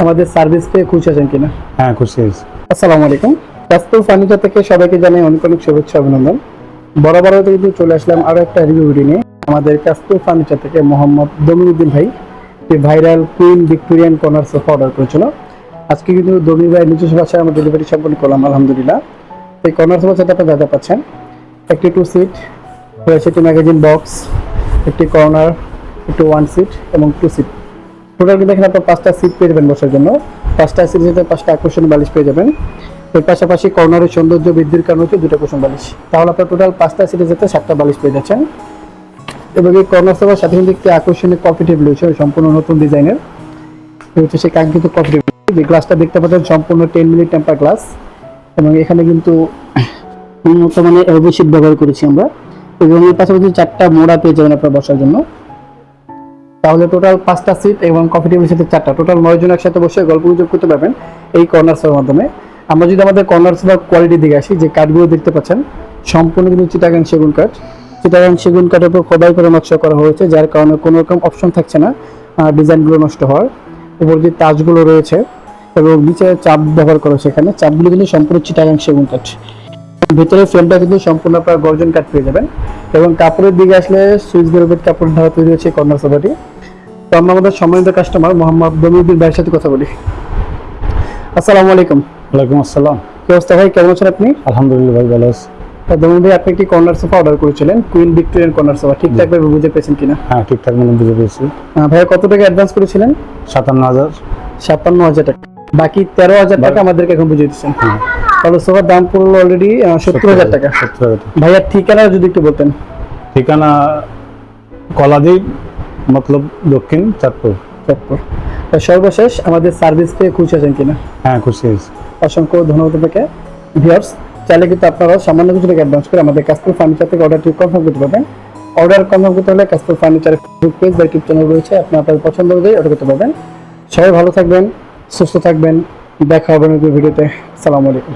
আমাদের সার্ভিস পেয়ে খুশি আছেন কিনা? হ্যাঁ, খুশি হয়েছি। আসসালামু আলাইকুম। কাস্টম ফার্নিচার থেকে সবাইকে জানাই অনেক অনেক শুভেচ্ছা অভিনন্দন। বরাবর কিন্তু চলে আসলাম আরো একটা রিভিউ ভিডিও নিয়ে। আমাদের কাস্টম ফার্নিচার থেকে মোহাম্মদ দমিনুদ্দিন ভাই এই viral queen Victorian corner sofa order করেছিল। আজকে কিন্তু দমিন ভাই নিজস্ব ভাষায় আমরা ডেলিভারি সম্পন্ন করলাম আলহামদুলিল্লাহ। এই কর্নার সোফার সাথে আপনারা যা পাচ্ছেন, একটি 2 সিট রয়েছে, একটি ম্যাগাজিন বক্স, একটি কর্নার, একটি 1 সিট এবং 2 সিট। টোটাল কিন্তু এখানে আপনার 5টা সিট পেয়ে যাবেন বসার জন্য। 5টা সিটের সাথে 5টা আকর্ষণীয় বালিশ পেয়ে যাবেন। এর পাশাপাশি কর্নারের সৌন্দর্য বৃদ্ধির কারণে হচ্ছে 2টা কুশন বালিশ। তাহলে আপনার টোটাল 5টা সিটের সাথে 7টা বালিশ পেয়ে যাচ্ছেন। এবং এই কর্নার সোফার সাথে কিন্তু একটি আকর্ষণীয় কফি টেবিল রয়েছে, সম্পূর্ণ নতুন ডিজাইনের। হচ্ছে সেই কাঙ্ক্ষিত কফি টেবিল। যে গ্লাসটা দেখতে পাচ্ছেন সম্পূর্ণ 10 মিলি টেম্পার গ্লাস, এবং এখানে কিন্তু উন্নত মানের এলবো শীট ব্যবহার করেছি আমরা। এবং এর পাশাপাশি 4টা মোড়া পেয়ে যাবেন আপনার বসার জন্য। তাহলে টোটাল 5টা সিট এবং কফি টেবিলের সাথে 4টা, টোটাল 9 জন একসাথে বসে গল্প গুজব করতে পারবেন এই কর্নার সোফার মাধ্যমে। আমরা যদি আমাদের কর্নার সোফার কোয়ালিটির দিকে আসি, যে কাঠগুলো দেখতে পাচ্ছেন সম্পূর্ণ কিন্তু চিটাগাং সেগুন কাঠ। চিটাগাং সেগুন কাঠের উপর খোদাই করে নকশা করা হয়েছে, যার কারণে কোনো রকম অপশন থাকছে না ডিজাইনগুলো নষ্ট হওয়ার। উপর যে তাজগুলো রয়েছে এবং নিচে চাপ ব্যবহার করা হয়েছে, এখানে চাপগুলো কিন্তু সম্পূর্ণ চিটাগাং সেগুন কাঠ। ভেতরের ফ্রেমটা কিন্তু সম্পূর্ণ আপনার গর্জন কাঠ পেয়ে যাবেন। এবং কাপড়ের দিকে আসলে সুইস ভেলভেট কাপড় দ্বারা তৈরি হচ্ছে কর্নার সোফাটি। তো আমরা আমাদের সম্মানিত কাস্টমার মোহাম্মদ দমিনুদ্দিন ভাইয়ের সাথে কথা বলি। আসসালামু আলাইকুম। ওয়ালাইকুম আসসালাম। কি অবস্থা ভাই, কেমন আছেন আপনি? আলহামদুলিল্লাহ ভাই, ভালো আছি। দমিন ভাই, আপনি একটি কর্নার সোফা অর্ডার করেছিলেন, কুইন ভিক্টোরিয়ান কর্নার সোফা, ঠিকঠাক ভাবে বুঝে পেয়েছেন কিনা? হ্যাঁ, ঠিকঠাক মনে বুঝে পেয়েছি। ভাইয়া কত টাকা অ্যাডভান্স করেছিলেন? 57,000। 57,000 টাকা। বাকি 13,000 টাকা আমাদেরকে এখন বুঝিয়ে দিচ্ছেন। হ্যাঁ, তাহলে সোফার দাম পড়লো অলরেডি 70,000 টাকা। 70,000। ভাইয়া ঠিকানা যদি একটু বলতেন। ঠিকানা কলাদি, মতলব দক্ষিণ চাঁদপুর। সর্বশেষ আমাদের সার্ভিস পেয়ে খুশি আছেন কিনা? হ্যাঁ, খুশি হয়েছি। অসংখ্য ধন্যবাদ আপনাকে। ভিউয়ার্স, চাইলে কিন্তু আপনারাও সামান্য কিছু টাকা অ্যাডভান্স করে আমাদের কাস্টম ফার্নিচার থেকে অর্ডারটি কনফার্ম করতে পারবেন। অর্ডার কনফার্ম করতে হলে কাস্টম ফার্নিচারের ফেসবুক পেজ বা ইউটিউব চ্যানেল রয়েছে, আপনি আপনার পছন্দ অনুযায়ী অর্ডার করতে পারবেন। সবাই ভালো থাকবেন, সুস্থ থাকবেন, দেখা হবে নতুন ভিডিওতে। আসসালামু আলাইকুম।